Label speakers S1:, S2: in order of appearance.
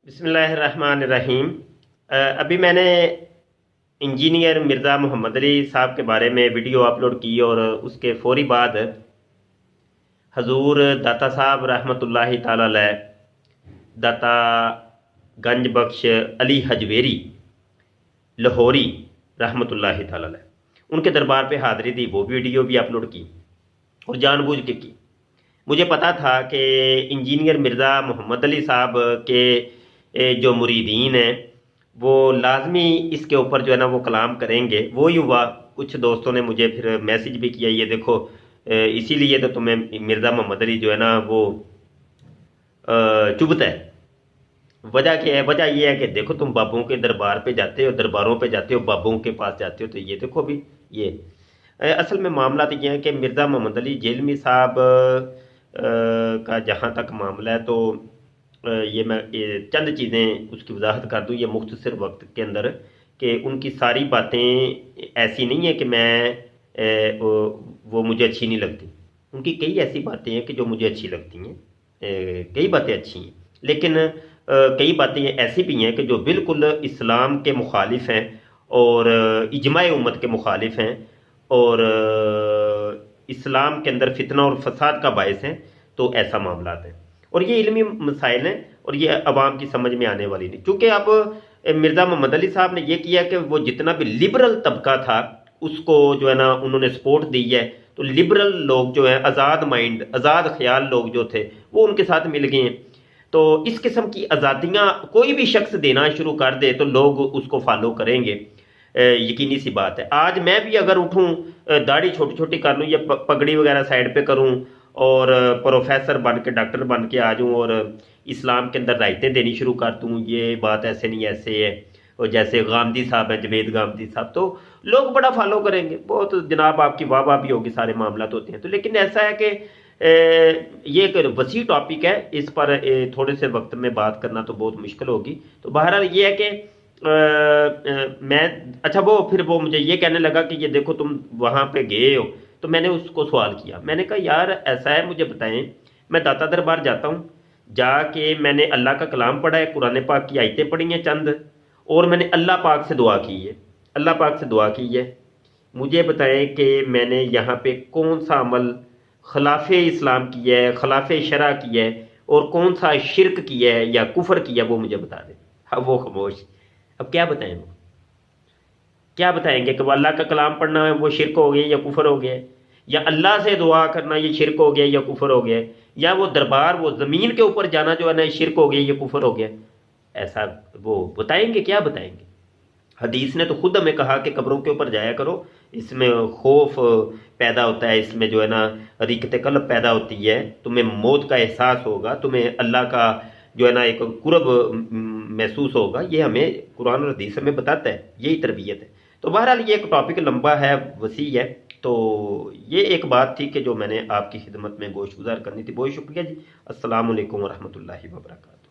S1: बिस्मिल्लाहिर्रहमानिर्रहीम। अभी मैंने इंजीनियर मिर्ज़ा मोहम्मद अली साहब के बारे में वीडियो अपलोड की और उसके फौरी बाद हजूर दाता साहब रहमतुल्लाहि ताला अलैह दाता गंज बख्श अली हजवेरी लाहौरी रहमतुल्लाहि ताला अलैह उनके दरबार पे हाज़री दी, वो वीडियो भी अपलोड की और जानबूझ के की। मुझे पता था कि इंजीनियर मिर्ज़ा मोहम्मद अली साहब के जो मुरीदीन हैं वो लाजमी इसके ऊपर जो है ना वो कलाम करेंगे। वो ही हुआ, कुछ दोस्तों ने मुझे फिर मैसेज भी किया, ये देखो इसीलिए तो तुम्हें मिर्ज़ा मोहम्मद अली जो है ना वो चुभता है। वजह क्या है? वजह ये है कि देखो तुम बाबों के दरबार पे जाते हो, दरबारों पे जाते हो, बाबों के पास जाते हो, तो ये देखो भी ये असल में मामला तो ये है कि मिर्ज़ा मोहम्मद अली जहेलमी साहब का जहाँ तक मामला है तो ये मैं चंद चीज़ें उसकी वजाहत कर दूँ ये मुख्तसर वक्त के अंदर कि उनकी सारी बातें ऐसी नहीं है कि वो मुझे अच्छी नहीं लगती। उनकी कई ऐसी बातें हैं कि जो मुझे अच्छी लगती हैं, कई बातें अच्छी हैं, लेकिन कई बातें ऐसी भी हैं कि जो बिल्कुल इस्लाम के मुखालिफ हैं और इजमाए उम्मत के मुखालिफ हैं और इस्लाम के अंदर फितना और फसाद का बायस है। तो ऐसा मामला है और ये इल्मी मसाइल हैं और ये अवाम की समझ में आने वाली नहीं। चूँकि अब मिर्ज़ा मोहम्मद अली साहब ने ये किया कि वो जितना भी लिबरल तबका था उसको जो है ना उन्होंने सपोर्ट दी है, तो लिबरल लोग जो है आज़ाद माइंड आज़ाद ख्याल लोग जो थे वो उनके साथ मिल गए हैं। तो इस किस्म की आज़ादियाँ कोई भी शख्स देना शुरू कर दे तो लोग उसको फॉलो करेंगे, यकीनी सी बात है। आज मैं भी अगर उठूँ, दाढ़ी छोटी छोटी कर लूँ या पगड़ी वगैरह साइड पे करूँ और प्रोफेसर बन के डॉक्टर बन के आ जाऊँ और इस्लाम के अंदर रायतें देनी शुरू कर दूँ, ये बात ऐसे नहीं ऐसे है, और जैसे गांधी साहब हैं, जवेद गांधी साहब, तो लोग बड़ा फॉलो करेंगे, बहुत जनाब आपकी वाह वाह भी होगी, सारे मामला तो होते हैं। तो लेकिन ऐसा है कि ये एक वसी टॉपिक है, इस पर थोड़े से वक्त में बात करना तो बहुत मुश्किल होगी। तो बहरहाल ये है कि मैं अच्छा वो मुझे ये कहने लगा कि ये देखो तुम वहाँ पे गए हो, तो मैंने उसको सवाल किया, मैंने कहा यार ऐसा है, मुझे बताएं, मैं दाता दरबार जाता हूँ, जाके मैंने अल्लाह का कलाम पढ़ा है, कुरान पाक की आयतें पढ़ी हैं चंद, और मैंने अल्लाह पाक से दुआ की है, अल्लाह पाक से दुआ की है। मुझे बताएं कि मैंने यहाँ पे कौन सा अमल खिलाफे इस्लाम किया है, खिलाफे शरा किया है, और कौन सा शिरक किया है या कुफर किया, वो मुझे बता दें। हाँ, वो खामोश। अब क्या बताएं, वो क्या बताएंगे कि अल्लाह का कलाम पढ़ना है वो शिरक हो गया या कुफर हो गया, या अल्लाह से दुआ करना ये शिरक हो गया या कुफर हो गया, या वो दरबार वो ज़मीन के ऊपर जाना जो है ना शिरक हो गया या कुफर हो गया, ऐसा वो बताएंगे? क्या बताएंगे? हदीस ने तो खुद हमें कहा कि कब्रों के ऊपर जाया करो, इसमें खौफ पैदा होता है, इसमें जो है ना रिकत कल्ब पैदा होती है, तुम्हें मौत का एहसास होगा, तुम्हें अल्लाह का जो है ना एक कुर्ब महसूस होगा। ये हमें कुरान और हदीस हमें बताता है, यही तरबियत है। तो बहरहाल ये एक टॉपिक लंबा है, वसी है, तो ये एक बात थी कि जो मैंने आपकी खिदमत में गोशगुजार करनी थी। बहुत शुक्रिया जी। अस्सलाम वालेकुम रहमतुल्लाहि व बरकातहू।